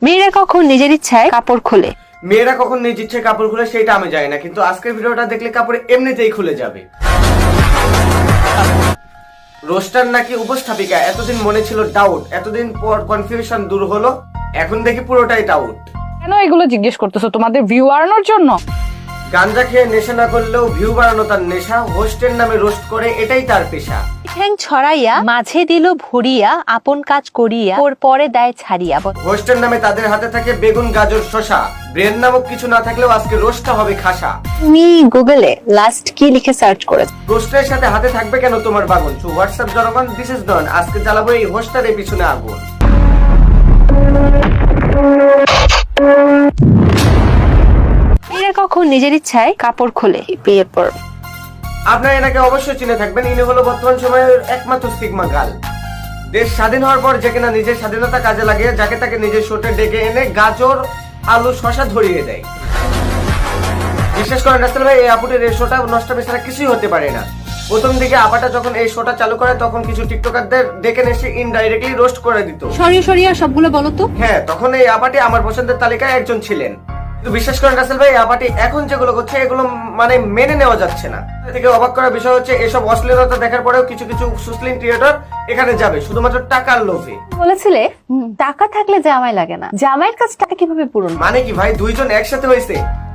মেয়েরা কখন নিজের ইচ্ছায় কাপড় খোলে? মেয়েরা কখন নিজ ইচ্ছে কাপড় খুলে সেটা আমি জানি না, কিন্তু আজকের ভিডিওটা দেখলে কাপড় এমনিতেই খুলে যাবে। রোস্টার নাকি উপস্থাপিকা, এতদিন মনে ছিল ডাউট, এতদিন পর কনফিউশন দূর হলো, এখন দেখি পুরোটাই ডাউট। কেন এগুলো জিজ্ঞেস করতেছো? তোমাদের ভিউ বাড়ানোর জন্য? গাঞ্জা খেয়ে নেশা না করলেও ভিউ বাড়ানো তার নেশা, হোস্টের নামে রোস্ট করে এটাই তার পেশা। ঠ্যাং ছড়াইয়া মাঝে দিল ভরিয়া, আপন কাজ করিয়া ওর পরে দেয় ছাড়িয়া। হোস্টের নামে তাদের হাতে থাকে বেগুন, গাজর, শশা, ব্রেন নামক কিছু না থাকলেও আজকে রোস্টটা হবে খাসা। তুমি গুগলে লাস্ট কি লিখে সার্চ করেছো? রোস্টের সাথে হাতে থাকবে কেন তোমার বাগুন? হোয়াটসঅ্যাপ জনগণ, দিস ইজ ডন। আজকে জ্বালাবো এই হোস্টারের পিছনে আগুন। মেয়েরা কখন নিজের ইচ্ছায় কাপড় খোলে? বিয়ের পর। আপনারা এনাকে অবশ্যই চিনে থাকবেন, ইনি হলো বর্তমান সময়ের একমাত্র সিগমা গার্ল। দেশ স্বাধীন হওয়ার পর যে কিনা নিজের স্বাধীনতা কাজে লাগিয়ে যাকে তাকে নিজের শোটে ডেকে এনে গাজর, আলু, শশা ধরিয়ে দেয়। বিশেষ করে রাসেল ভাই, এই আপুটির এই শোটা নষ্টামি ছাড়া কিছুই হতে পারে না। প্রথম দিকে আপাটা যখন এই শোটা চালু করে তখন কিছু টিকটকারদের ডেকে এসে ইনডাইরেক্টলি রোস্ট করে দিত। সরিয়ে সরিয়ে সবগুলো বলো তো। হ্যাঁ, তখন এই আপাটি আমার পছন্দের তালিকায় একজন ছিলেন। কিন্তু বিশ্বাস করেন রাসেল ভাই, এই আপাটি এখন যেগুলো করছে এগুলো মানে মেনে নেওয়া যাচ্ছে না। থেকে অবাক করার বিষয় হচ্ছে এসব অশ্লীলতা দেখার পরেও কিছু কিছু সুসলিন ক্রিয়েটর এখানে যাবে শুধুমাত্র টাকার লোভে। বলেছিলে টাকা থাকলে জামাই লাগে না, জামাইয়ের কাছে টাকা কিভাবে পূরণ? মানে কি ভাই, দুইজন একসাথে হয়েছে?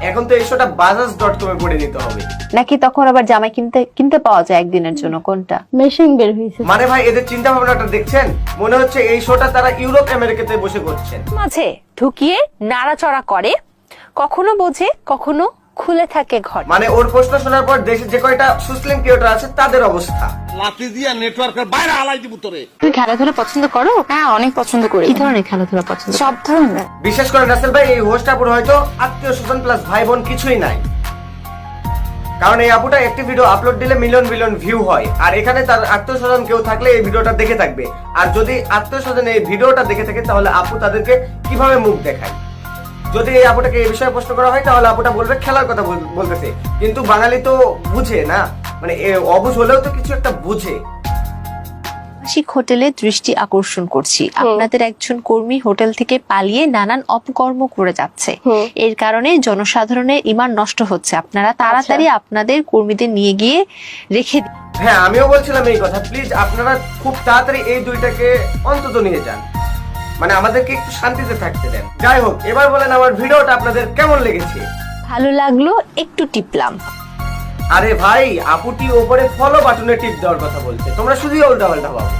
এখন তো এই শোটা বাজাজ.com-এ পড়ে নিতে হবে নাকি তখন আবার জামাই কিনতে পাওয়া যায় একদিনের জন্য? কোনটা মেশিন বের হয়েছে? মানে ভাই, এদের চিন্তা ভাবনাটা দেখছেন? মনে হচ্ছে এই শোটা তারা ইউরোপ আমেরিকাতে বসে করছেন। মাঝে ঢুকিয়ে নাড়াচড়া করে, কখনো বোঝে কখনো খুলে থাকে ঘর। মানে ওর প্রশ্ন শোনার পর দেশে যে কয়টা সুসলিন ক্রিয়েটর আছে তাদের অবস্থা। লাতি দিয়া নেটওয়ার্কের বাইরে আলাই দিব তোরে। তুমি খেলাধুলা পছন্দ করো? হ্যাঁ, অনেক পছন্দ করি। কি ধরনের খেলাধুলা পছন্দ? সব ধরনের। বিশেষ করে রাসেল ভাই, এই হোস্ট আপুর হয়তো আত্মীয় স্বজন প্লাস ভাই বোন কিছুই নাই, কারণ এই আপুটা একটি ভিডিও আপলোড দিলে মিলিয়ন মিলিয়ন ভিউ হয়। আর এখানে তার আত্মীয় স্বজন কেউ থাকলে এই ভিডিওটা দেখে থাকবে, আর যদি আত্মীয় স্বজন এই ভিডিওটা দেখে থাকে তাহলে আপু তাদেরকে কিভাবে মুখ দেখায়। যদি এই আপুটাকে এই বিষয়ে প্রশ্ন করা হয় তাহলে আপুটা বলবে খেলার কথা বলতেছে, কিন্তু বাঙালি তো বুঝে না, মানে অবুঝ হলেও তো কিছু একটা বুঝে। আবাসিক হোটেলে দৃষ্টি আকর্ষণ করছি, আপনাদের একজন কর্মী হোটেল থেকে পালিয়ে নানান অপকর্ম করে যাচ্ছে। এর কারণে জনসাধারণের ঈমান নষ্ট হচ্ছে। আপনারা তাড়াতাড়ি আপনাদের কর্মীদের নিয়ে গিয়ে রেখে দিন। হ্যাঁ, আমিও বলছিলাম এই কথা, প্লিজ আপনারা খুব তাড়াতাড়ি এই দুইটাকে অন্তত নিয়ে যান, মানে আমাদেরকে একটু শান্তিতে থাকতে দেন। যাই হোক, এবার বলেন আমার ভিডিওটা আপনাদের কেমন লেগেছে? ভালো লাগলো, একটু টিপলাম। আরে ভাই, আপুটি ওপরে ফলো বাটনে টিপ দেওয়ার কথা বলছে, তোমরা শুধুই উল্টা পাল্টা ভাবো।